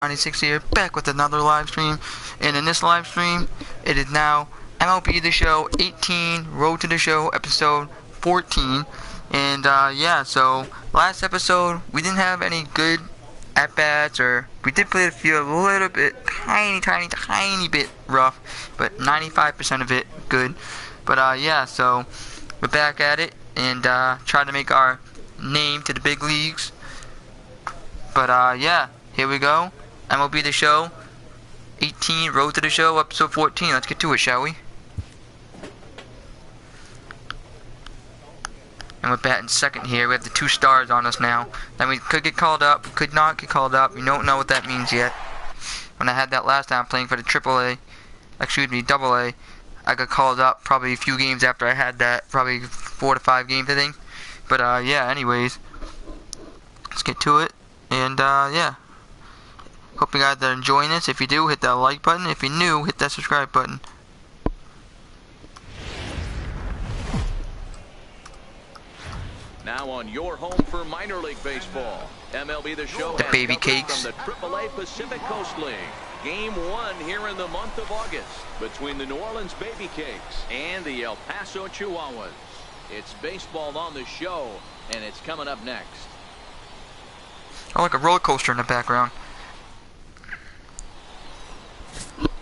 96 here, back with another live stream. And in this live stream, it is now MLB The Show 18, Road to the Show, episode 14. And yeah, so last episode, we didn't have any good at-bats, or we did play the field a little bit, tiny bit rough, but 95% of it good. But yeah, so we're back at it, and trying to make our name to the big leagues. But yeah, here we go. MLB The Show 18, Road to the Show, episode 14. Let's get to it, shall we? And we're batting second here. We have the 2 stars on us now. Then we could get called up, we could not get called up. We don't know what that means yet. When I had that last time playing for the Double A, I got called up probably a few games after I had that. Probably 4 to 5 games, I think. But yeah, anyways. Let's get to it. And yeah. Hope you guys are enjoying this. If you do, hit that like button. If you're new, hit that subscribe button. Now on your home for minor league baseball, MLB The Show the baby cakes from the AAA Pacific Coast League. Game 1 here in the month of August between the New Orleans Baby Cakes and the El Paso Chihuahuas. It's baseball on the show, and it's coming up next. Oh, like a roller coaster in the background.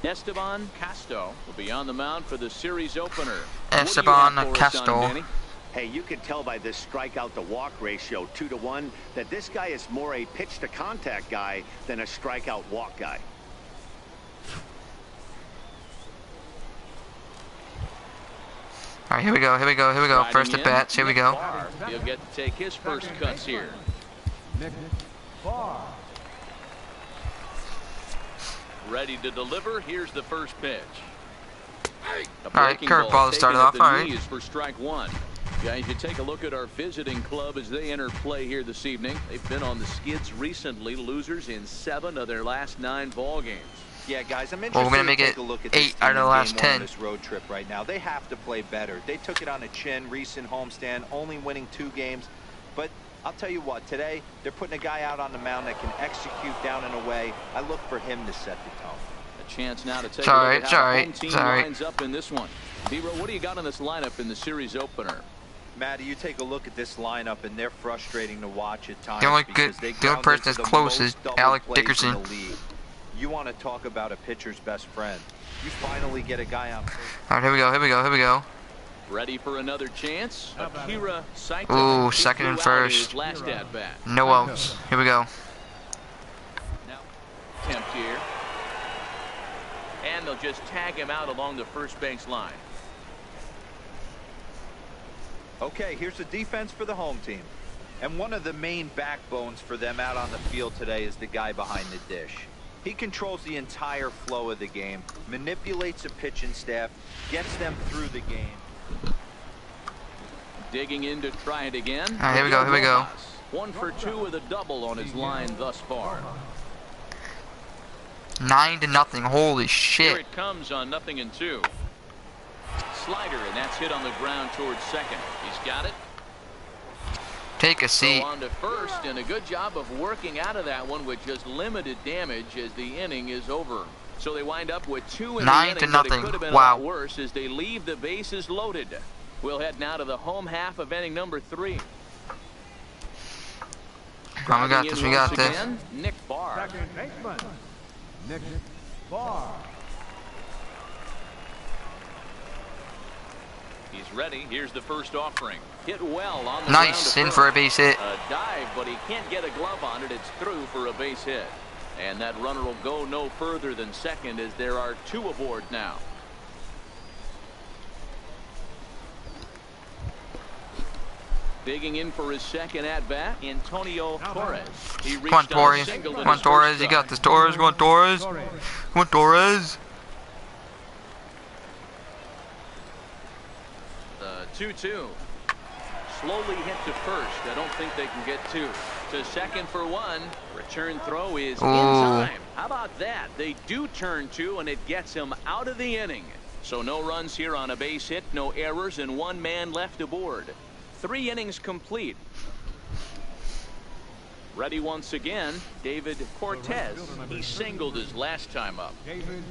Esteban Castro will be on the mound for the series opener. Esteban Castro. Hey, you can tell by this strikeout to walk ratio 2-to-1 that this guy is more a pitch to contact guy than a strikeout walk guy. All right, here we go. First at bats, here we go. He'll get to take his first cuts here. Ready to deliver. Here's the first pitch. Alright, curveball to start it off. Alright. For strike 1. Guys, you take a look at our visiting club as they enter play here this evening. They've been on the skids recently, losers in 7 of their last 9 ball games. Yeah, guys, I'm interested. Well, we're gonna make it 8 out of the last 10. This road trip right now, they have to play better. They took it on the chin, recent homestand, only winning 2 games, but I'll tell you what, today they're putting a guy out on the mound that can execute down and away. I look for him to set the tone. A chance now to take a look at how the home team lines up in this one. Hero, what do you got on this lineup in the series opener? Matty, you take a look at this lineup, and they're frustrating to watch at times. The only person that's close is Alec Dickerson. You want to talk about a pitcher's best friend. You finally get a guy out. All right, here we go. Ready for another chance? Akira Saito. Ooh, second and first. Last at bat. No outs. Here we go. Now, attempt here. And they'll just tag him out along the first base line. Okay, here's the defense for the home team. And one of the main backbones for them out on the field today is the guy behind the dish. He controls the entire flow of the game, manipulates the pitching staff, gets them through the game. Digging in to try it again. All right, here we go. 1 for 2 with a double on his line thus far. 9-0. Holy shit. Here it comes on 0-2. Slider, and that's hit on the ground towards second. He's got it. Take a seat. So on to first, and a good job of working out of that one with just limited damage as the inning is over. So they wind up with 2 in the inning, but it could have been a lot worse as they leave the bases loaded. We'll head now to the home half of inning number 3. Oh, we got this. Again, Nick Barr. Second baseman, Nick Barr. He's ready. Here's the first offering. Hit well on the nice, in for a base hit. A dive, but he can't get a glove on it. It's through for a base hit. And that runner will go no further than second as there are 2 aboard now. Digging in for his second at-bat, Antonio Torres. He Come on, Torres. Come on, Torres. You got this, Torres. Come on, Torres. Come on, Torres. 2-2. Slowly hit to first. I don't think they can get 2. To second for 1. Return throw is in time. How about that? They do turn 2, and it gets him out of the inning. So no runs here on a base hit, no errors, and 1 man left aboard. 3 innings complete. Ready once again, David Cortez. He singled his last time up. David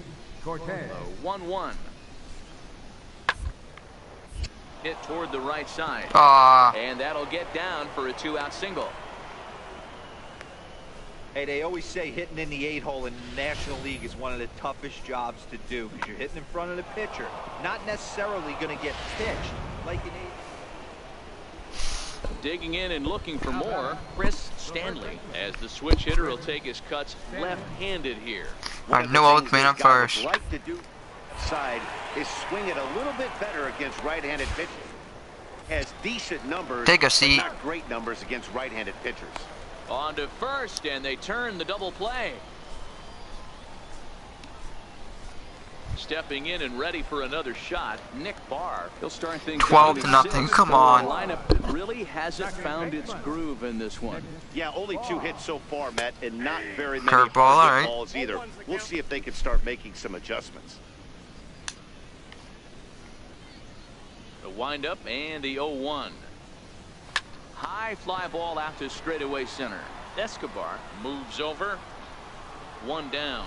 Cortez. 1-1. Hit toward the right side. And that'll get down for a 2-out single. Hey, they always say hitting in the 8-hole in the National League is one of the toughest jobs to do because you're hitting in front of the pitcher, not necessarily going to get pitched like an 8. Digging in and looking for more, Chris Stanley, as the switch hitter will take his cuts left-handed here. Alright, no outs, man, I'm first. Like to do side is swing it a little bit better against right-handed pitchers. Has decent numbers, Take a seat. but not great numbers against right-handed pitchers. On to first, and they turn the double play. Stepping in and ready for another shot, Nick Barr. He'll start things 12-0. Come on. A lineup that really hasn't found its groove in this one. Yeah, only 2 hits so far, Matt, and not very many Curveball, hard hit all right. balls either. We'll see if they can start making some adjustments. The windup and the 0-1. High fly ball out to straightaway center. Escobar moves over. 1 down.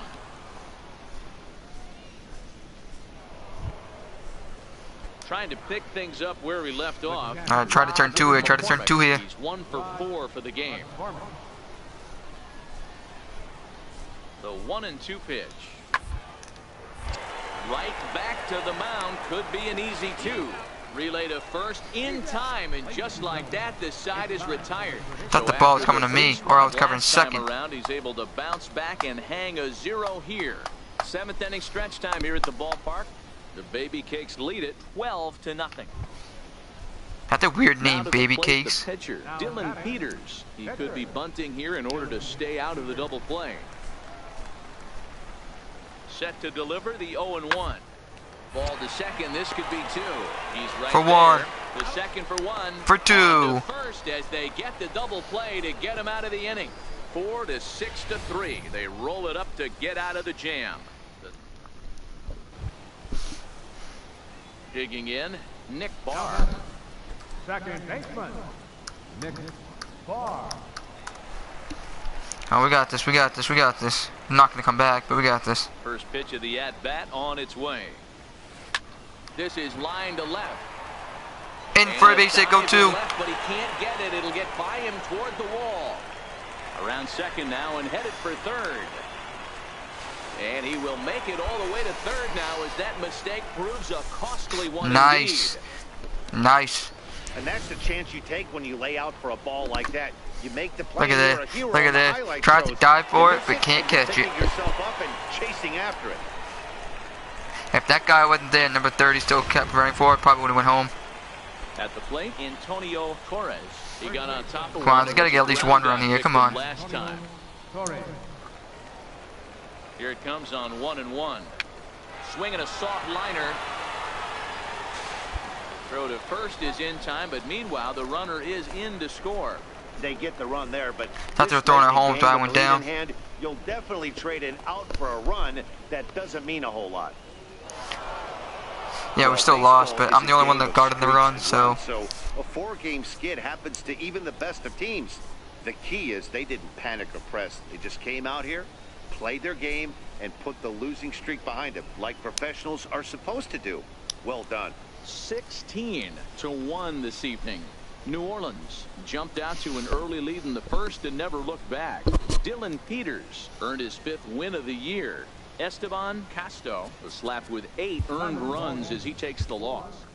Trying to pick things up where we left off. Alright, try to turn 2 here. Try to turn 2 here. He's 1 for 4 for the game. The 1-2 pitch. Right back to the mound. Could be an easy 2. Relay to first in time, and just like that, this side is retired. Thought the ball was coming to me, or I was covering second. Around, he's able to bounce back and hang a 0 here. 7th inning stretch time here at the ballpark. The Baby Cakes lead it 12-0. That's a weird Now name, to Baby the plate, Cakes. the pitcher, Dylan Peters. He could be bunting here in order to stay out of the double play. Set to deliver the 0-1. Ball to second. This could be 2. He's right For there. 1. The second for 1. For 2. On to first as they get the double play to get him out of the inning. 4-6-3. They roll it up to get out of the jam. Digging in, Nick Barr. Second baseman, Nick Barr. Oh, we got this. We got this. We got this. I'm not going to come back, but we got this. First pitch of the at-bat on its way. This is line to left. In for a base hit, go 2. Left, but he can't get it. It'll get by him toward the wall. Around second now and headed for third. And he will make it all the way to third now as that mistake proves a costly one. Nice. Indeed. Nice. And that's the chance you take when you lay out for a ball like that. You make the play. Look at You're a that. hero Look on at the that. highlight Tried to throws. dive for it, And but this can't is catch it. picking yourself up and chasing after it. If that guy wasn't there, number 30 still kept running for it, probably would have went home. At the plate, Antonio Torres. He got on top of Come on, they gotta get at least 1 run here. Come on. Last time. Torres. Here it comes on 1-1. Swinging a soft liner. Throw to first is in time, but meanwhile the runner is in to score. They get the run there, but Thought they were this throwing it late home, game so I with went the lead down. in hand, you'll definitely trade it out for a run. That doesn't mean a whole lot. Yeah, we still lost, but I'm the only one that guarded the run, so. So a 4-game skid happens to even the best of teams. The key is they didn't panic or press. They just came out here, played their game, and put the losing streak behind them, like professionals are supposed to do. Well done. 16-1 this evening. New Orleans jumped out to an early lead in the first and never looked back. Dylan Peters earned his 5th win of the year. Esteban Casto was slapped with 8 earned runs as he takes the loss.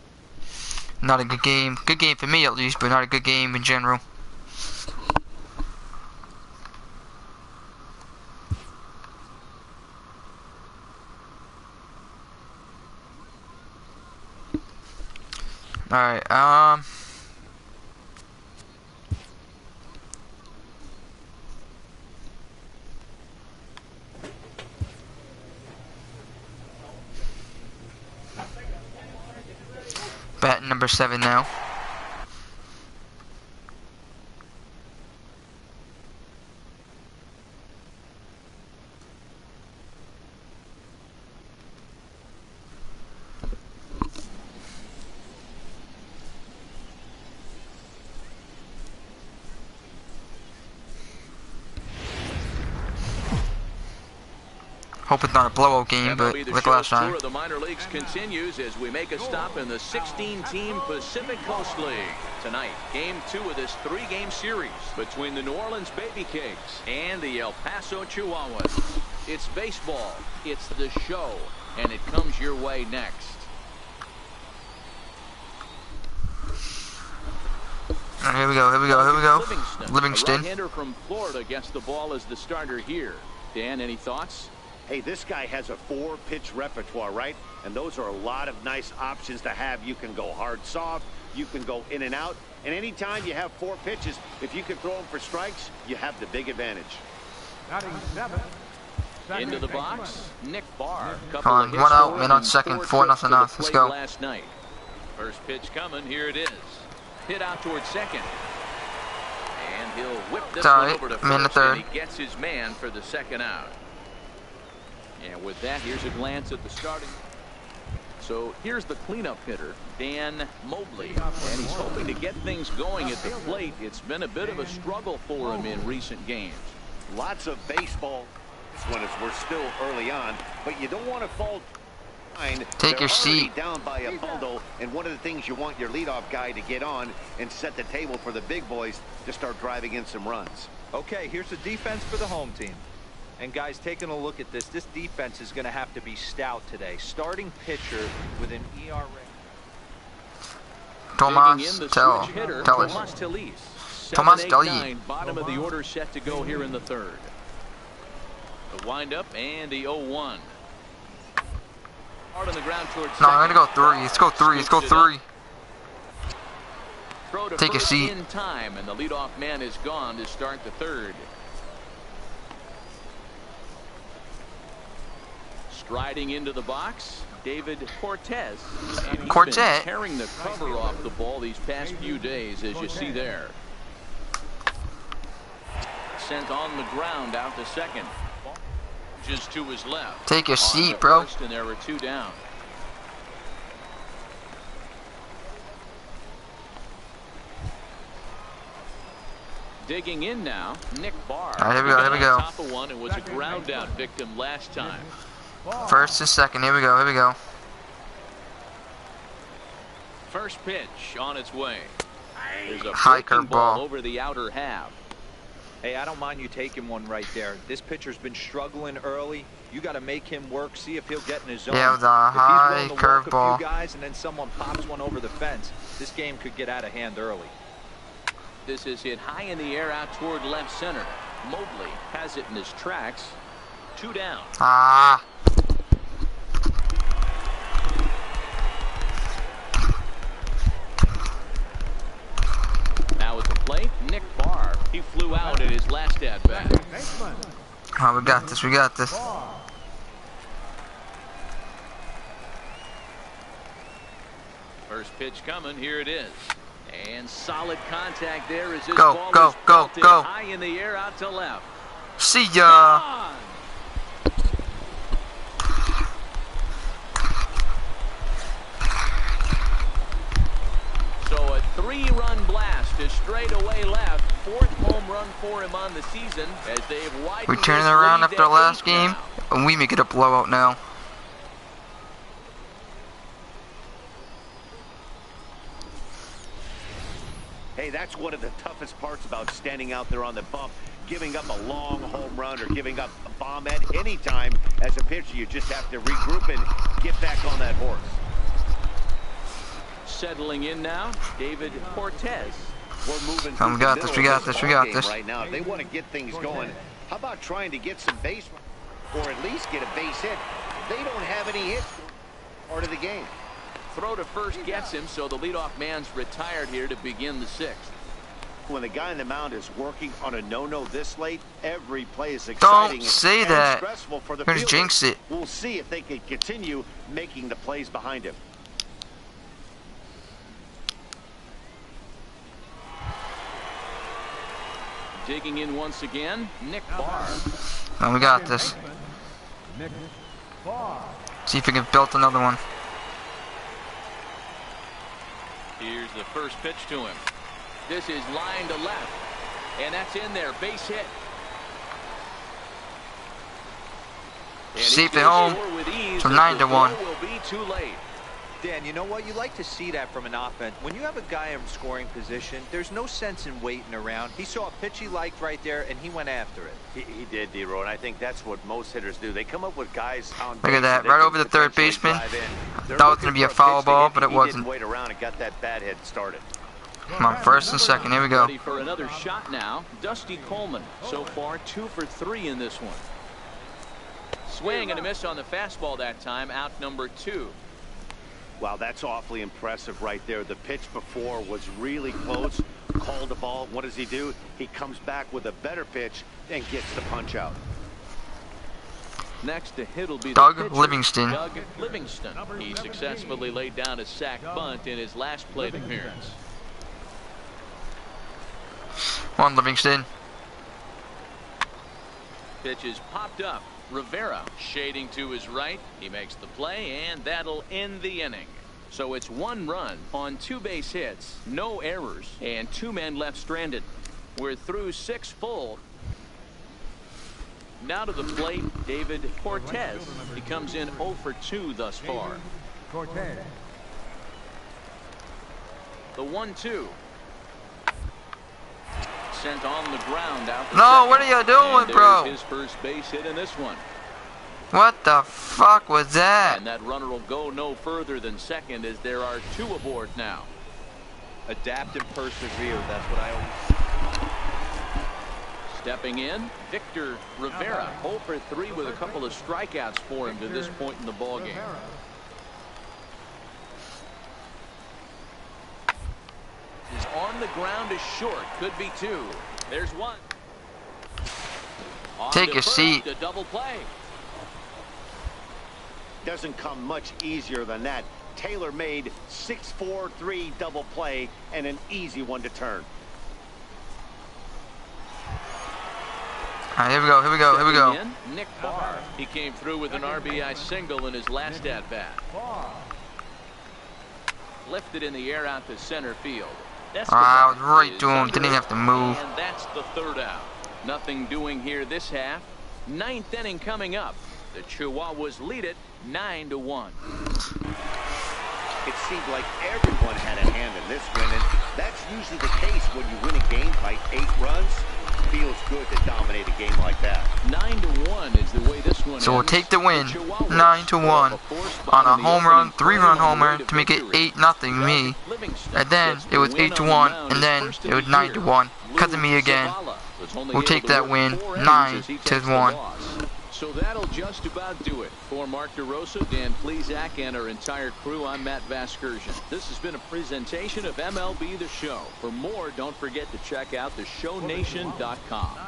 Not a good game. Good game for me at least, but not a good game in general. Alright, bat number 7 now. Hope it's not a blowout game, but MLB The like Show's last time. tour of the minor leagues continues as we make a stop in the 16-team Pacific Coast League. Tonight, Game 2 of this 3-game series between the New Orleans Baby Cakes and the El Paso Chihuahuas. It's baseball, it's the show, and it comes your way next. Here we go, here we go, here we go. Livingston. A right-hander from Florida gets the ball as the starter here. Dan, any thoughts? Hey, this guy has a 4-pitch repertoire, right? And those are a lot of nice options to have. You can go hard, soft. You can go in and out. And anytime you have 4 pitches, if you can throw them for strikes, you have the big advantage. Batting 7. Into the box, Nick Barr. Come on, 1 out, man on second, 4-0 now. Let's go. Last night. First pitch coming, here it is. Hit out towards second. And he'll whip this one over to first, and he gets his man for the second out. And with that, here's a glance at the starting. So here's the cleanup hitter, Dan Mobley. And he's hoping to get things going at the plate. It's been a bit of a struggle for him in recent games. Lots of baseball when we're still early on, but you don't want to fall behind. Take your seat. Down by a bundle, and one of the things you want your leadoff guy to get on and set the table for the big boys to start driving in some runs. Okay, here's the defense for the home team. And guys, taking a look at this defense is going to have to be stout today. Starting pitcher with an ERA. Tomas, tell us. Tomas, tell you. Bottom of the order set to go here in the third. The windup and the 0-1. Hard on the ground towards no, I'm gonna go 3. Let's go 3. Let's go 3. Take a seat. In time, and the leadoff man is gone to start the third. Striding into the box, David Cortez. And he's been tearing the cover off the ball these past few days, as you see there. Sent on the ground out to second. Just to his left. Take your seat, bro. And there were 2 down. Digging in now, Nick Barr. All right, here we go. Here we go. Top of one, it was a ground out victim last time. First and second. Here we go. Here we go. First pitch on its way. There's a high curve ball over the outer half. Hey, I don't mind you taking one right there. This pitcher's been struggling early. You got to make him work, see if he'll get in his zone. Yeah, it was a high curve ball. Guys, and then someone pops one over the fence. This game could get out of hand early. This is hit high in the air out toward left center. Mobley has it in his tracks. 2 down. Ah. Now at the plate, Nick Barr. He flew out in his last at bat. Oh, we got this. We got this. First pitch coming. Here it is. And solid contact there as this go, ball go, is go, go. high in the air out to left. See ya. So a 3-run blast to straightaway left. 4th home run for him on the season as they've widened. We turn it around after the last game, and we make it a blowout now. Hey, that's one of the toughest parts about standing out there on the bump. Giving up a long home run or giving up a bomb at any time as a pitcher. You just have to regroup and get back on that horse. Settling in now, David Cortez. We're moving. We got this. We got this. We got this. Right now, if they want to get things going, how about trying to get some base or at least get a base hit? They don't have any hits. Part of the game. Throw to first gets him, so the leadoff man's retired here to begin the 6th. When the guy on the mound is working on a no-no this late, every play is exciting. Don't say that. Stressful for the You're gonna fielder. jinx it. We'll see if they can continue making the plays behind him. Digging in once again, Nick Barr. Oh, we got this. Nick Barr. See if we can build another one. Here's the first pitch to him. This is line to left, and that's in there. Base hit. safe at home. So 9-1. Will be too late. Dan, you know what? You like to see that from an offense. When you have a guy in scoring position, there's no sense in waiting around. He saw a pitch he liked right there, and he went after it. He did, D-Row, and I think that's what most hitters do. They come up with guys on Look at base that, right over the third baseman. I thought it was going to be a foul ball, but it wasn't. Wait around and got that bat hit started. Come on, first and second. Here we go. Ready for another shot now. Dusty Coleman, so far 2 for 3 in this one. Swing and a miss on the fastball that time. Out number 2. Wow, that's awfully impressive right there. The pitch before was really close. Called the ball. What does he do? He comes back with a better pitch and gets the punch out. Next to hit will be Doug the pitcher, Livingston. Doug Livingston. He successfully laid down a sac bunt in his last plate appearance. Come on, Livingston. Pitch is popped up. Rivera shading to his right. He makes the play, and that'll end the inning. So it's 1 run on 2 base hits, no errors, and 2 men left stranded. We're through 6 full. Now to the plate, David Cortez. He comes in 0 for 2 thus far. Cortez. The 1-2. Sent on the ground out. No, what are you doing, bro? His first base hit in this one. What the fuck was that? And that runner will go no further than second as there are 2 aboard now. Adapt and persevere. That's what I always. Stepping in, Victor Rivera, 0 for 3 with a couple of strikeouts for him to this point in the ballgame. Is on the ground is short, could be 2. There's 1. Take a seat. A double play. Doesn't come much easier than that. Tailor-made 6-4-3 double play and an easy one to turn. All right, here we go, here we go, here we go. In, Nick Barr. He came through with an RBI single in his last at-bat. Lifted in the air out to center field. I was right to him, didn't even have to move. And that's the 3rd out. Nothing doing here this half. 9th inning coming up. The Chihuahuas lead it 9-1. It seemed like everyone had a hand in this win, and that's usually the case when you win a game by 8 runs. Feels good to dominate a game like that. 9-1 is the way this one So we'll ends. take the win, 9-1, on a home run, 3-run homer to make it 8-0 me. And then it was 8-1, and then it was 9-1 because of me again. We'll take that win, 9-1. So that'll just about do it. For Mark DeRosa, Dan Plesac, and our entire crew, I'm Matt Vasgersian. This has been a presentation of MLB The Show. For more, don't forget to check out theshownation.com.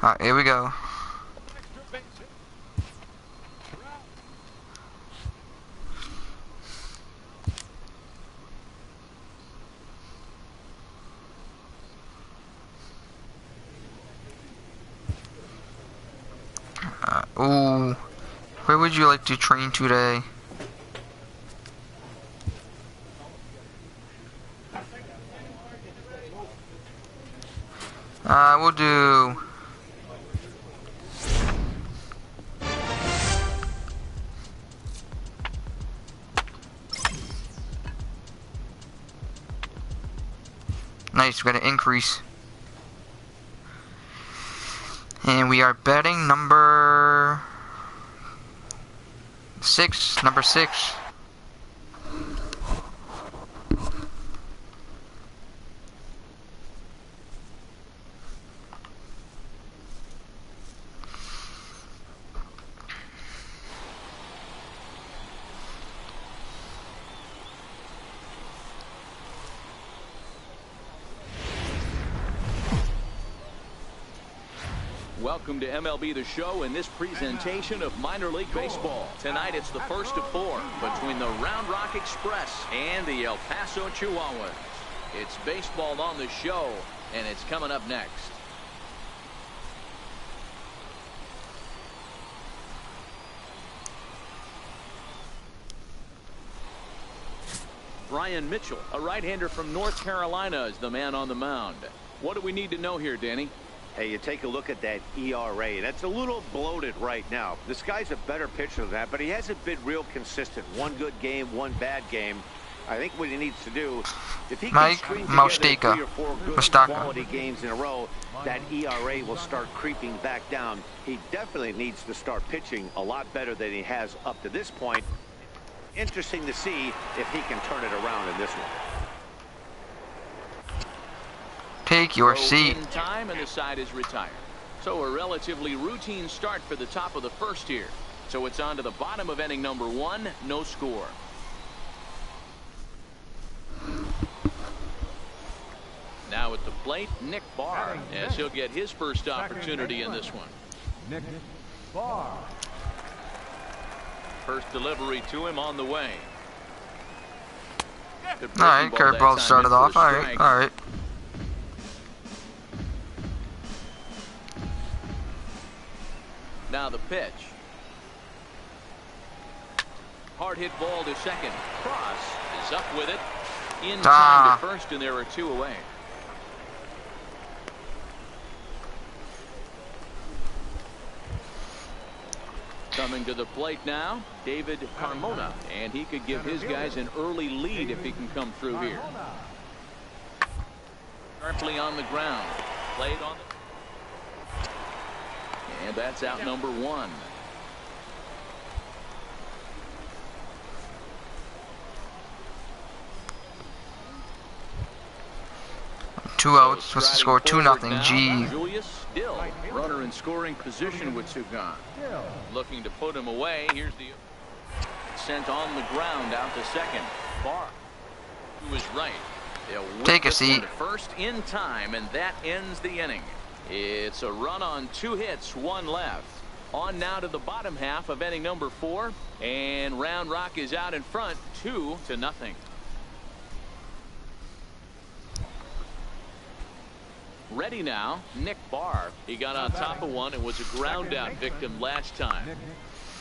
All right, here we go. Ooh, where would you like to train today? We'll do... Nice, we got an increase. And we are betting number 6. Number 6. Welcome to MLB The Show in this presentation of minor league baseball. Tonight it's the first of 4 between the Round Rock Express and the El Paso Chihuahuas. It's baseball on the show, and it's coming up next. Brian Mitchell, a right-hander from North Carolina, is the man on the mound. What do we need to know here, Danny? Hey, you take a look at that ERA. That's a little bloated right now. This guy's a better pitcher than that, but he hasn't been real consistent. One good game, one bad game. I think what he needs to do, if he can string together 3 or 4 good quality games in a row, that ERA will start creeping back down. He definitely needs to start pitching a lot better than he has up to this point. Interesting to see if he can turn it around in this one. Take your seat. In time, and the side is retired. So a relatively routine start for the top of the first here. So it's on to the bottom of inning number 1, no score. Now at the plate, Nick Barr, as he'll get his first opportunity in this one. Nick Barr. First delivery to him on the way. Alright, curveball started off. Alright, alright. Now the pitch. Hard hit ball to second. Cross is up with it. In time to first, and there are 2 away. Coming to the plate now, David Carmona, and he could give his guys an early lead if he can come through here. Sharply on the ground, played on the... And that's out number 1. Two outs. What's the score? 2-0. Gee. Julius Dill, runner in scoring position with 2 gone. Looking to put him away. Here's the sent on the ground out to second. Barr, who is right. They'll take a seat. First in time, and that ends the inning. It's a run on 2 hits, 1 left. On now to the bottom half of inning number 4, and Round Rock is out in front, 2-0. Ready now, Nick Barr. He got on top of one and was a ground out victim last time.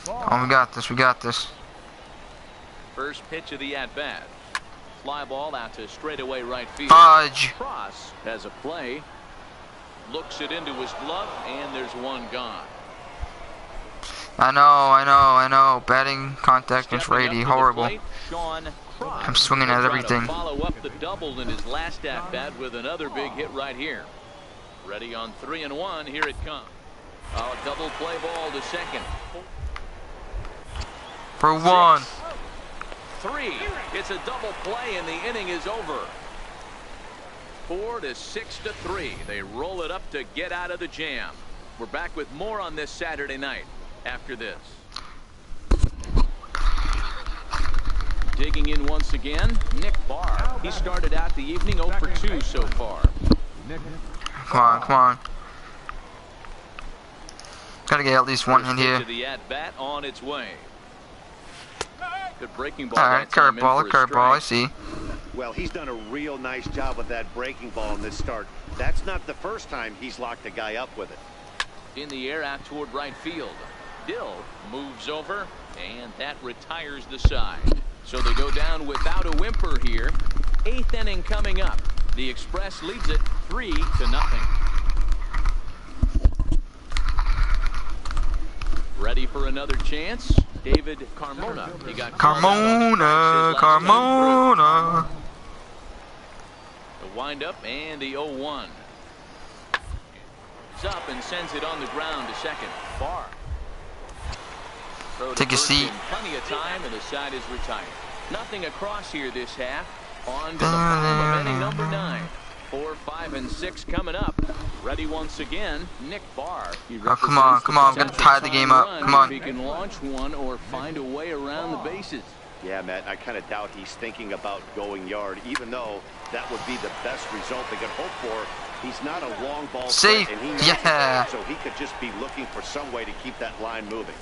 Oh, we got this. We got this. First pitch of the at-bat. Fly ball out to straightaway right field. Fudge. Cross has a play. Looks it into his glove, and there's 1 gone. I know. Batting contact is really horrible. I'm swinging at everything. Follow up the double in his last at-bat with another big hit right here. Ready on 3-1. Here it comes. Oh, double play ball to second. For 1. 3. It's a double play, and the inning is over. 4-6-3. They roll it up to get out of the jam. We're back with more on this Saturday night after this. Digging in once again, Nick Barr. He started out the evening 0 for 2 so far. Come on. Gotta get at least 1 in here. The at-bat on its way. Good breaking ball. Alright, curveball, I see. Well, he's done a real nice job with that breaking ball in this start. That's not the first time he's locked a guy up with it. In the air out toward right field. Dill moves over, and that retires the side. So they go down without a whimper here. 8th inning coming up. The Express leads it 3-0. Ready for another chance? David Carmona. He got Carmona. The windup and the 0-1. He's up and sends it on the ground to second. Barr. Take a seat. Plenty of time, and the side is retired. Nothing across here this half. On to the bottom of inning number 9. 4, 5, and 6 coming up. Ready once again, Nick Barr. Oh, come on. I'm gonna tie the game up. Come on. If he can launch one or find a way around the bases. Yeah, Matt, I kind of doubt he's thinking about going yard, even though that would be the best result they could hope for. He's not a long ball safe. And he knows Yeah. it, so he could just be looking for some way to keep that line moving.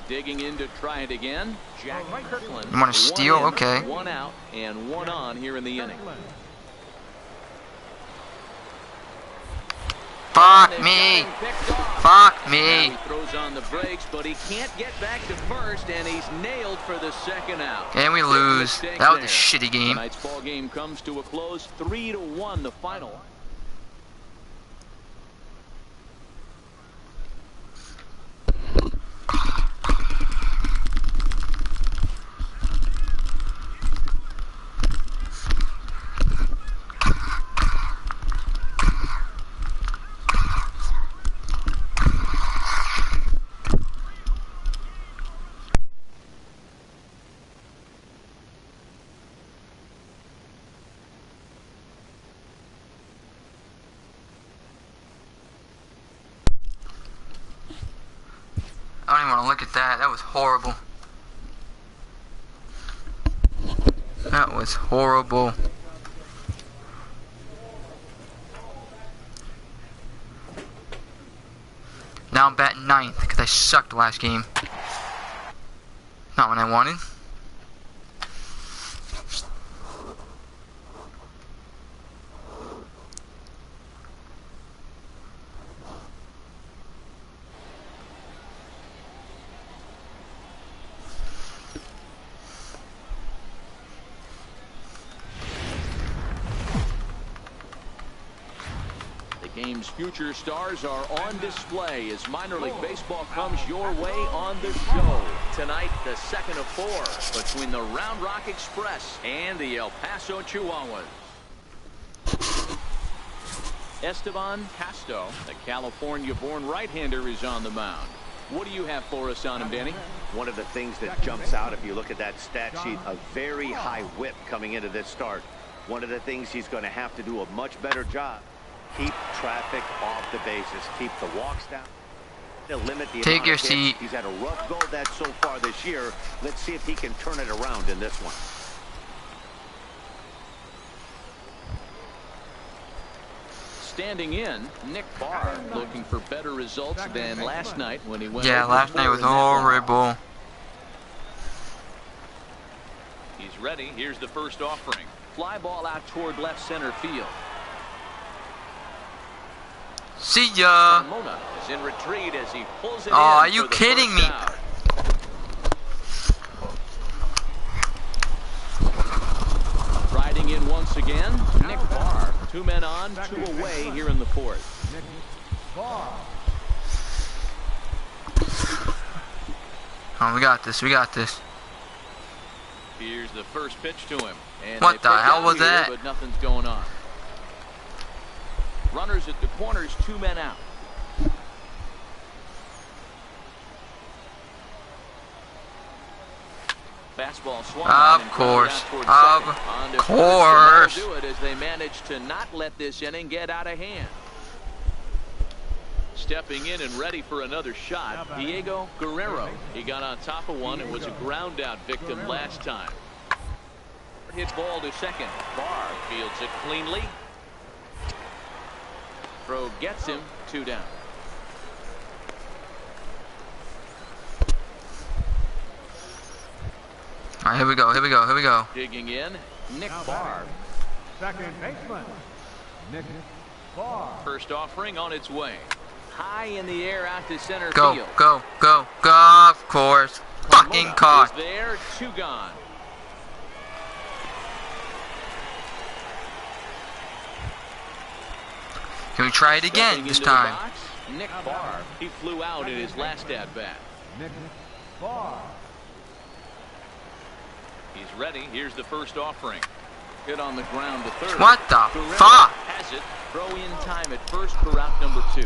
Digging in to try it again. Jack Kirkland. You want to steal? Okay. 1 out and 1 on here in the inning. Fuck And me. it's got him picked off. Fuck Now me. he throws on the brakes, but he can't get back to first, and he's nailed for the second out. And we Big lose. mistake That was a there. shitty game. Tonight's ball game comes to a close, 3-1 the final. I don't even want to look at that. That was horrible. That was horrible. Now I'm batting ninth because I sucked last game. Not what I wanted. The game's future stars are on display as minor league baseball comes your way on the show. Tonight, the second of 4 between the Round Rock Express and the El Paso Chihuahuas. Esteban Casto, the California-born right-hander, is on the mound. What do you have for us on him, Danny? One of the things that jumps out if you look at that stat sheet, a very high whip coming into this start. One of the things he's going to have to do a much better job. Keep traffic off the bases. Keep the walks down. To limit the Take amount your of hits. seat. He's had a rough go of that so far this year. Let's see if he can turn it around in this one. Standing in, Nick Barr, looking for better results than last night when he went Yeah, over last 4 night was in that one. horrible. He's ready. Here's the first offering. Fly ball out toward left center field. See ya. Carmona is in retreat as he pulls it Oh, in are for you the kidding first me? out. Riding in once again, Nick Barr. 2 men on, 2 away here in the 4th. Oh, we got this. We got this. Here's the first pitch to him. And What they the pick hell out was here, that? But nothing's going on. Runners at the corners, 2 men out. Fastball swung on Of and course. grounded out towards Of second. On to first, course. and that'll do it as they manage to not let this inning get out of hand. Stepping in and ready for another shot, Diego Guerrero. He got on top of one and was a ground out victim last time. Hit ball to second. Barr fields it cleanly. Throw gets him, 2 down. All right, here we go. Here we go. Here we go. Digging in, Nick Barr. Second baseman, Nick Barr. First offering on its way. High in the air out to center Go, field. go, go, go. Of course. Fucking Carmona caught. is there, 2 gone. Can we try it again Stepping this into the time? box, Nick Barr. He flew out in his last at bat. Nick Barr. He's ready. Here's the first offering. Hit on the ground to third. What the Guerrero fuck? has it. Throw in time at first for route number 2.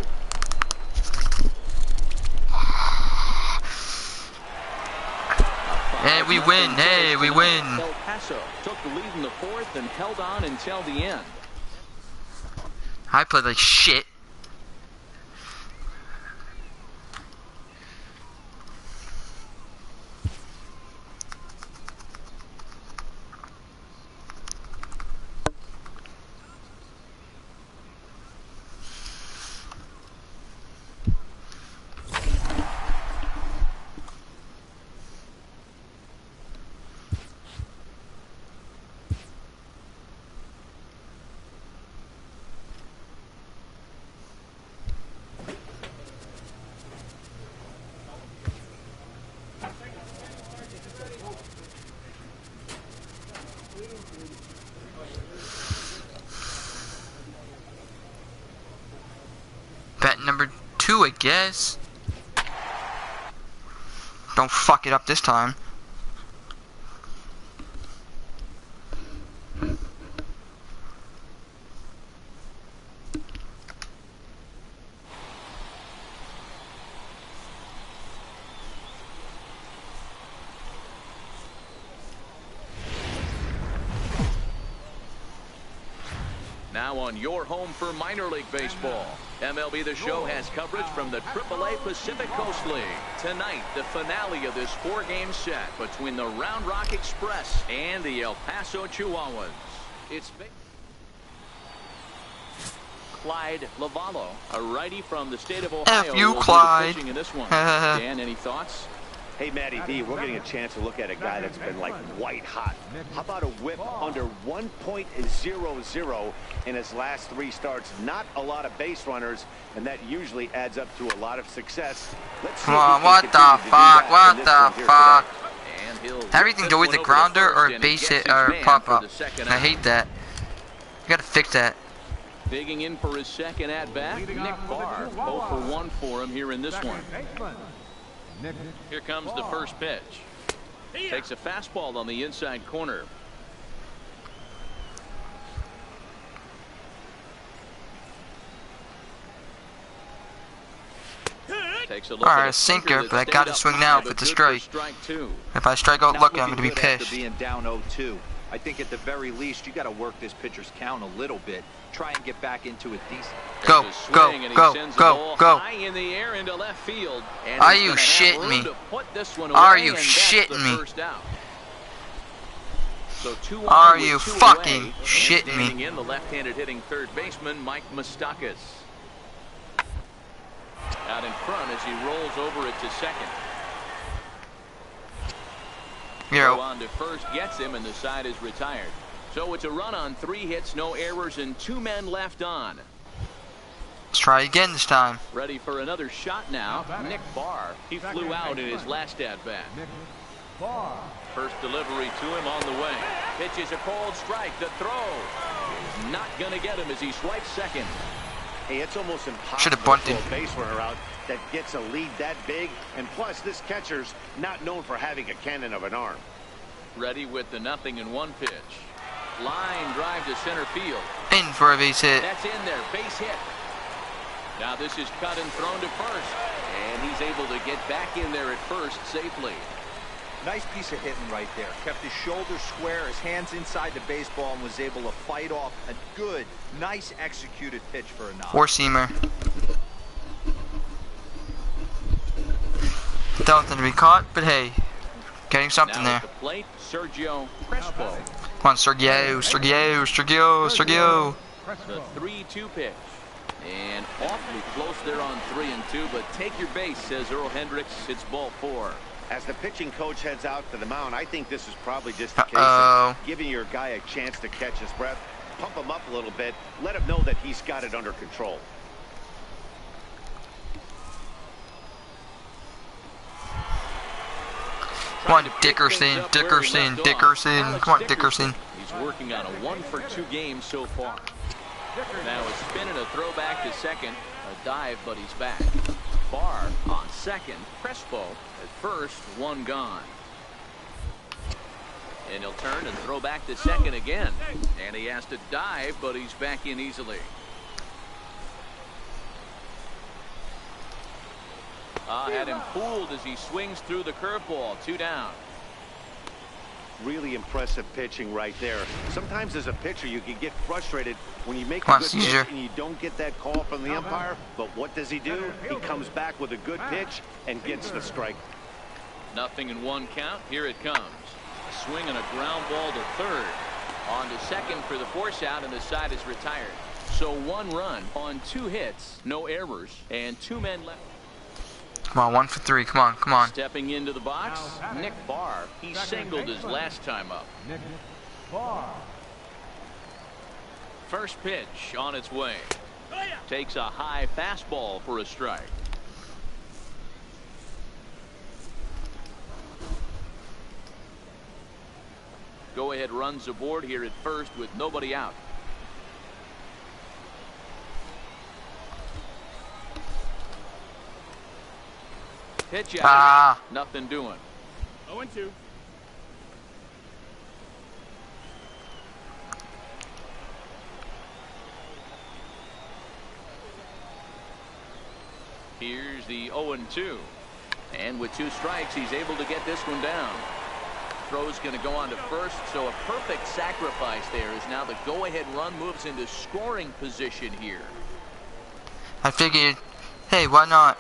Hey, we win. Hey, we win. El Paso took the lead in the 4th and held on until the end. I played like shit. I guess. Don't fuck it up this time. Now on your home for minor league baseball. MLB The Show has coverage from the AAA Pacific Coast League. Tonight, the finale of this 4-game set between the Round Rock Express and the El Paso Chihuahuas. It's Clyde Lavallo, a righty from the state of Ohio. F you, will be Clyde. pitching in this one. Dan, any thoughts? Hey, Matty V, we're getting a chance to look at a guy that's been like white hot. How about a whip under 1.00 in his last 3 starts? Not a lot of base runners, and that usually adds up to a lot of success. Let's see. Come on, what the fuck? What the fuck? And Everything go with the grounder or base hit or pop up. I hate that. You gotta fix that. Digging in for his second at bat, Nick Barr. 0 for 1 for him here in this one. Here comes the first pitch. Takes a fastball on the inside corner. Takes a look at a sinker, but I that gotta stayed swing up now high, if it's a but good for strike. strike 2. If I strike out Not lucky, I'm looking gonna be good after pissed. being down 0-2. I think at the very least, you got to work this pitcher's count a little bit. Try and get back into a decent. Go, There's a swing, go, and he go, sends the go, ball go. high in the air into left field. And Are he's you gonna have shitting room me? to put this one Are away, you and that's shitting the me? first out. So 2 Are on with you 2 fucking away, and shitting me? standing in the left-handed hitting third baseman Mike Moustakas. Out in front as he rolls over it to second. Throw on to first gets him, and the side is retired. So it's a run on 3 hits, no errors, and 2 men left on. Let's try again this time. Ready for another shot now. Nick Barr. He flew out in his last at-bat. First delivery to him on the way. Pitches a cold strike. The throw is not going to get him as he swipes second. Hey, it's almost impossible Should've bunted. for a base runner out that gets a lead that big. And plus, this catcher's not known for having a cannon of an arm. Ready with the 0-1 pitch. Line drive to center field. In for a base hit. That's in there. Base hit. Now this is cut and thrown to first. And he's able to get back in there at first safely. Nice piece of hitting right there. Kept his shoulders square, his hands inside the baseball, and was able to fight off a good, nice executed pitch for a knock. 4-seamer. Don't want to be caught, but hey, getting something Now there. at the plate, Sergio Crespo. Come on, Sergio, Sergio, Sergio, Sergio. The 3-2 pitch. And awfully close there on 3-2, but take your base, says Earl Hendricks. It's ball 4. As the pitching coach heads out to the mound, I think this is probably just a case Uh-oh. of giving your guy a chance to catch his breath, pump him up a little bit, let him know that he's got it under control. Come on, Dickerson, Dickerson, Dickerson. Come on, Dickerson. He's working on a 1-for-2 game so far. Now a spin and a throwback to second. A dive, but he's back. Barr on second. Crespo at first. 1 gone. And he'll turn and throw back to second again. And he has to dive, but he's back in easily. Had him fooled as he swings through the curveball. 2 down. Really impressive pitching right there. Sometimes as a pitcher, you can get frustrated when you make Come a on, good Caesar. pitch and you don't get that call from the umpire. But what does he do? He comes back with a good pitch and gets the strike. 0-1 count. Here it comes. A swing and a ground ball to third. On to second for the force out, and the side is retired. So 1 run on 2 hits, no errors, and 2 men left. Come on, 1 for 3. Come on, come on. Stepping into the box, Nick Barr. He singled his last time up. First pitch on its way. Takes a high fastball for a strike. Go ahead runs aboard here at first with nobody out. pitch out. Ah. Nothing doing. 0-2. Here's the 0-2. And with 2 strikes, he's able to get this one down. Throw's going to go on to first, so a perfect sacrifice there is now the go-ahead run moves into scoring position here. I figured, hey, why not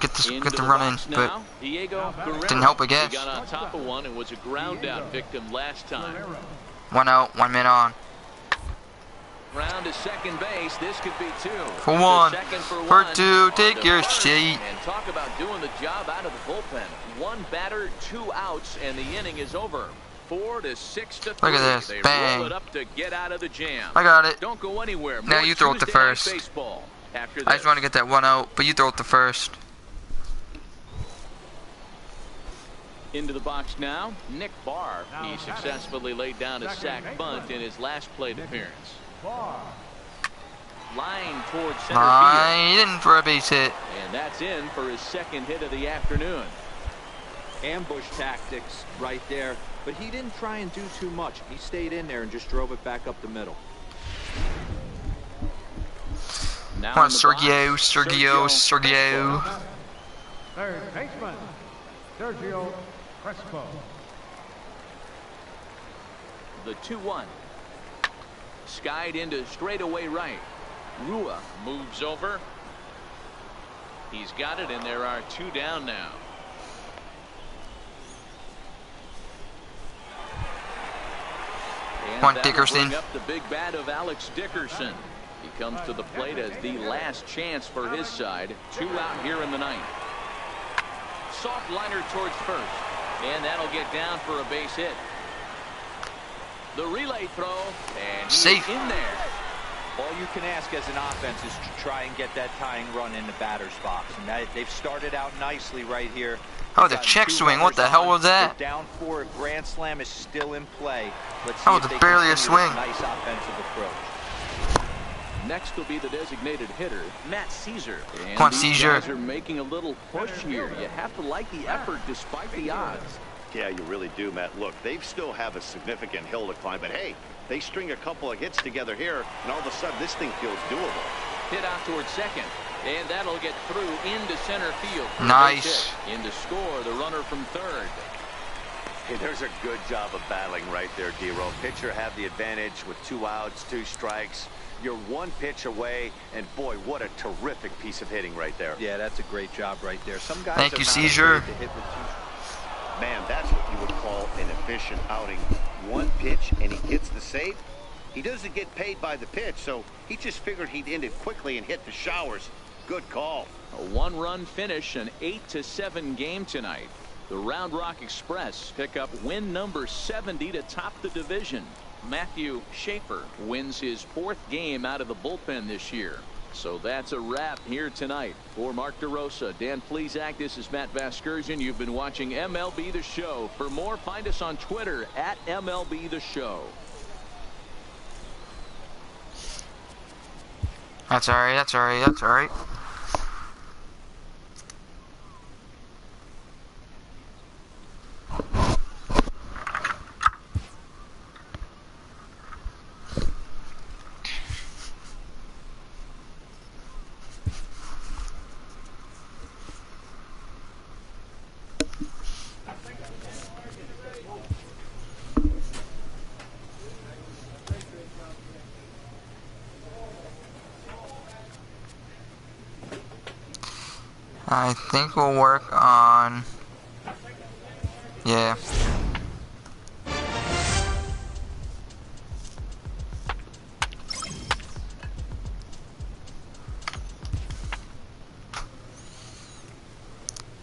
get the run in, but Diego didn't help, I guess. He got on top of one and was a ground out victim last time. 1 out, 1 man on. Round to second base. This could be 2. For 1. For 2. Take your seat. And talk about doing the job out of the bullpen. 1 batter, 2 outs, and the inning is over. 4-6 to 3. Look at this. They Bang. roll it up to get out of the jam. I got it. Don't go anywhere. Now you throw it to Tuesday night first. baseball after I just want to get that 1 out, but you throw it to first. Into the box now, Nick Barr. He successfully laid down a sac bunt in his last plate appearance. Line towards center Line in for a base hit. field. And that's in for his second hit of the afternoon. Ambush tactics right there, but he didn't try and do too much. He stayed in there and just drove it back up the middle. Now Come on, in the box, Sergio. Third baseman, Sergio Crespo. The 2-1. Skied into straightaway right. Rua moves over. He's got it, and there are 2 down now. And Come on, that'll Dickerson. bring up the big bat of Alex Dickerson. He comes to the plate as the last chance for his side. 2 out here in the 9th. Soft liner towards first, and that'll get down for a base hit. The relay throw, and he's Safe. in there. All you can ask as an offense is to try and get that tying run in the batter's box. And they've started out nicely right here. Oh, They've the gotten check 2 swing. What the runners hell on. was that? They're down 4. A grand slam is still in play. Let's see That if was they barely a continue this swing. nice offensive approach. Next will be the designated hitter, Matt Caesar. And Come on, these Caesar. guys are making a little push here. You have to like the effort despite the odds. Yeah, you really do, Matt. Look, they still have a significant hill to climb, but hey, they string a couple of hits together here, and all of a sudden this thing feels doable. Hit out towards second, and that'll get through into center field. for a Nice. base hit. In to score, the runner from third. Hey, there's a good job of battling right there, D-Roll. Pitcher have the advantage with 2 outs, 2 strikes. You're 1 pitch away, and boy, what a terrific piece of hitting right there. Yeah, that's a great job right there. Some guys Thank are you, not Caesar. afraid to hit with 2. Man, that's what you would call an efficient outing. 1 pitch, and he gets the save. He doesn't get paid by the pitch, so he just figured he'd end it quickly and hit the showers. Good call. A 1-run finish, an 8-7 game tonight. The Round Rock Express pick up win number 70 to top the division. Matthew Schaefer wins his 4th game out of the bullpen this year. So that's a wrap here tonight. For Mark DeRosa, Dan Plesac, this is Matt Vasgersian. You've been watching MLB The Show. For more, find us on Twitter at MLB The Show. That's alright, that's alright, that's alright. I think we'll work on, yeah.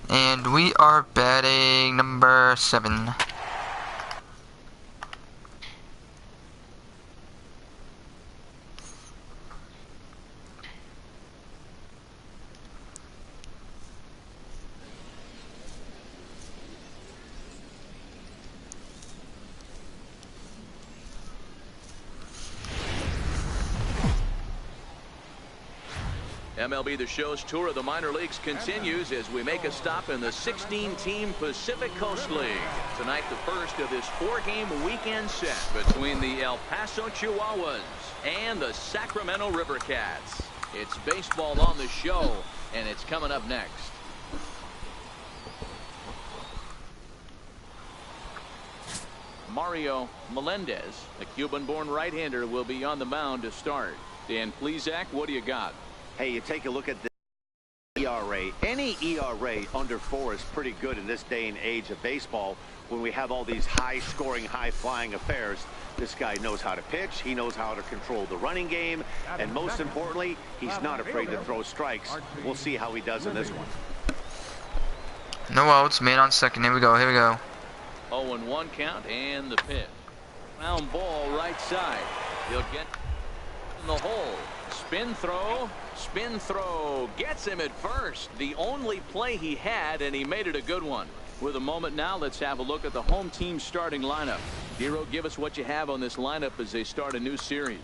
And we are batting number 7. MLB The Show's tour of the minor leagues continues as we make a stop in the 16-team Pacific Coast League. Tonight, the first of this 4-game weekend set between the El Paso Chihuahuas and the Sacramento River Cats. It's baseball on the show, and it's coming up next. Mario Melendez, a Cuban-born right-hander, will be on the mound to start. Dan Plesac, what do you got? Hey, you take a look at the ERA. Any ERA under 4 is pretty good in this day and age of baseball when we have all these high-scoring, high-flying affairs. This guy knows how to pitch. He knows how to control the running game. And most importantly, he's not afraid to throw strikes. We'll see how he does in this one. No outs, man on second. Here we go. Here we go. 0-1 count and the pitch. Round ball right side. He'll get in the hole. Spin throw, gets him at first. The only play he had, and he made it a good one. With a moment now, let's have a look at the home team starting lineup. Hero, give us what you have on this lineup as they start a new series.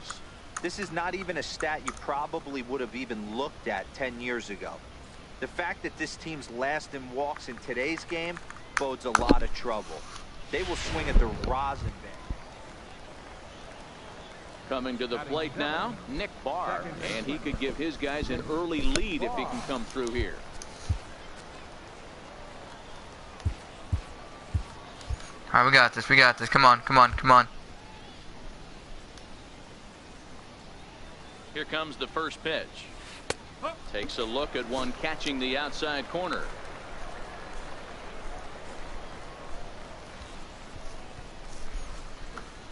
This is not even a stat you probably would have even looked at 10 years ago. The fact that this team's last in walks in today's game bodes a lot of trouble. They will swing at the rosin bin. Coming to the plate now, Nick Barr, and he could give his guys an early lead if he can come through here. All right, we got this. We got this. Come on, come on, come on. Here comes the first pitch. Takes a look at one catching the outside corner.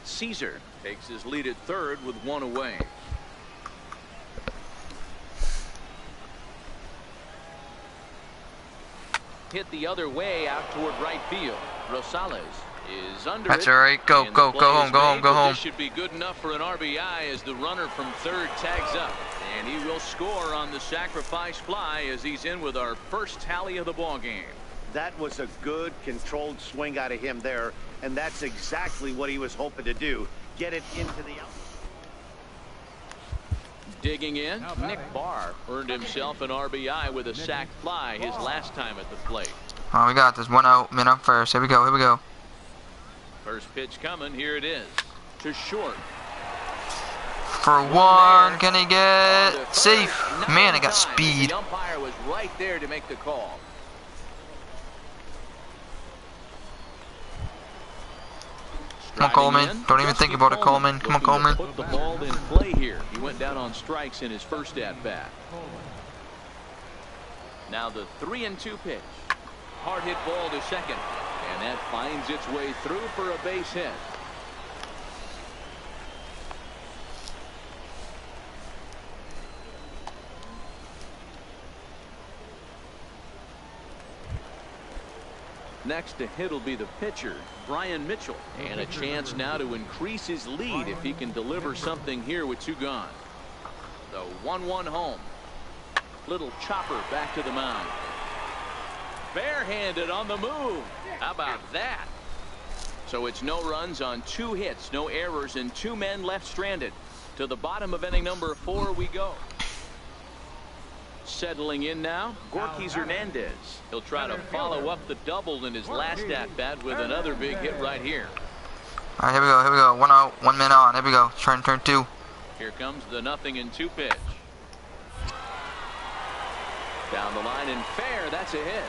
Caesar takes his lead at third with one away. Hit the other way out toward right field. Rosales is under. That's it, all right. Go, and go, the go play home, is go home, made, go but home. This should be good enough for an RBI as the runner from third tags up. And he will score on the sacrifice fly as he's in with our first tally of the ball game. That was a good, controlled swing out of him there, and that's exactly what he was hoping to do. Get it into the out. Digging in, Nick Barr earned himself an RBI with a sac fly his last time at the plate. Oh, we got this. 1 out, man up first. Here we go. Here we go. First pitch coming. Here it is. To short. For one, can he get safe? Man, I got speed. The umpire was right there to make the call. Come on, Coleman. Don't even think about it, Coleman. Come on, Coleman. Put the ball in play here. He went down on strikes in his first at bat. Now the 3-2 pitch. Hard hit ball to second, and that finds its way through for a base hit. Next to hit will be the pitcher, Brian Mitchell, and a chance now to increase his lead if he can deliver something here with 2 gone. The 1-1 home. Little chopper back to the mound. Barehanded on the move. How about that? So it's no runs on 2 hits, no errors, and 2 men left stranded. To the bottom of inning number 4 we go. Settling in now, Gorkys Hernandez. He'll try to follow up the double in his last at-bat with another big hit right here. All right, here we go. Here we go. 1 out, 1 man on. Here we go. Turn 2. Here comes the 0-2 pitch. Down the line and fair. That's a hit.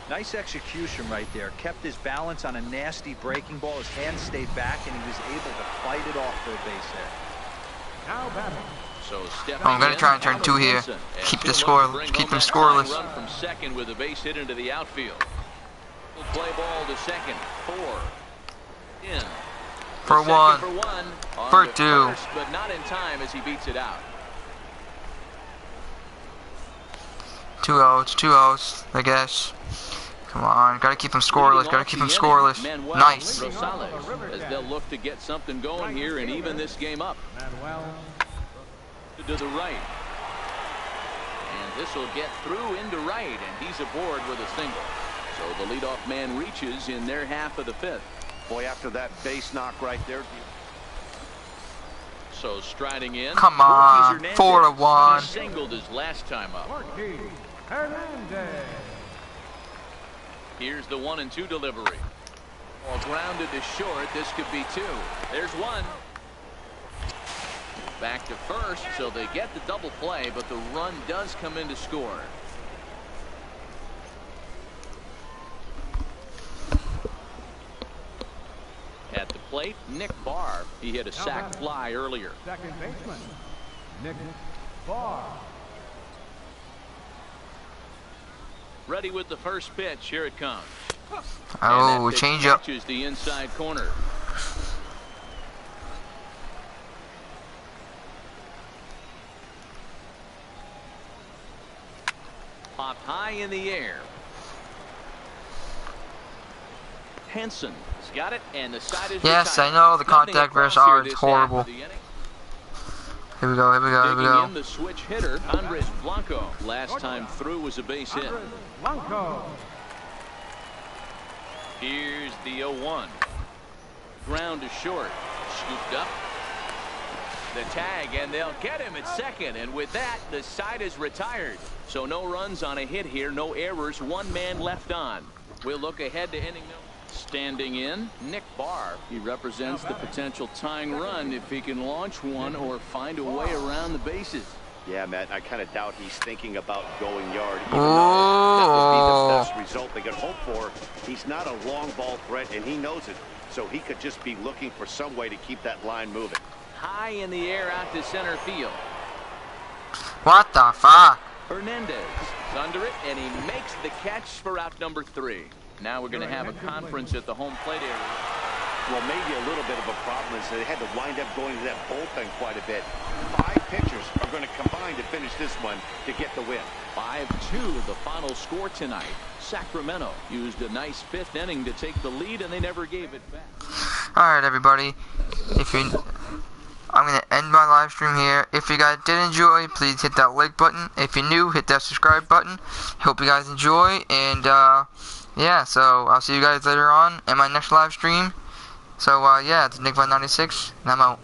Nice execution right there. Kept his balance on a nasty breaking ball. His hands stayed back, and he was able to fight it off for a base hit. Now batting. So I'm gonna try and turn 2 here. Keep the score. Keep them scoreless. Run from second with a base hit into the outfield. Play ball to second. 4. In. For Second 1. For 1. For To 2. First, but not in time as he beats it out. 2 outs. 2 outs. I guess. Come on. Gotta keep them scoreless. Gotta keep them scoreless. Nice. Rosales, as they'll look to get something going here and even this game up. Manuel. To the right. And this will get through into right, and he's aboard with a single. So the leadoff man reaches in their half of the 5th. Boy, after that base knock right there. So striding in. Come on, 4-1. He singled his last time up. Marquis Hernandez. Here's the 1-2 delivery. Well, grounded to short. This could be 2. There's 1. Back to first, so they get the double play, but the run does come in to score. At the plate, Nick Barr. He hit a sac fly earlier. Second baseman, Nick Barr. Ready with the first pitch. Here it comes. Oh, change up. Catches the inside corner. Popped high in the air. Henson has got it, and the side is Yes, retired. I know the Nothing contact across versus R here is this horrible. half of the inning. Here we go, here we go, here we Digging go. in the switch hitter, Andres Blanco. Last time through was a base hit. Andres Blanco. Here's the 0-1. Ground to short. Scooped up. The tag, and they'll get him at second. And with that, the side is retired. So no runs on a hit here, no errors, 1 man left on. We'll look ahead to inning number. Standing in, Nick Barr. He represents the potential tying run if he can launch one or find a way around the bases. Yeah, Matt, I kind of doubt he's thinking about going yard, even though that would be the best result they could hope for. He's not a long ball threat, and he knows it. So he could just be looking for some way to keep that line moving. High in the air out to center field. What the fuck? Hernandez is under it, and he makes the catch for out number 3. Now we're going to have a conference at the home plate area. Well, maybe a little bit of a problem is they had to wind up going to that bullpen quite a bit. 5 pitchers are going to combine to finish this one to get the win. 5-2 the final score tonight. Sacramento used a nice 5th inning to take the lead, and they never gave it back. Alright, everybody. I'm going to end my live stream here. If you guys did enjoy, please hit that like button. If you're new, hit that subscribe button. Hope you guys enjoy. And, yeah, so I'll see you guys later on in my next live stream. So, yeah, it's Nick 96, and I'm out.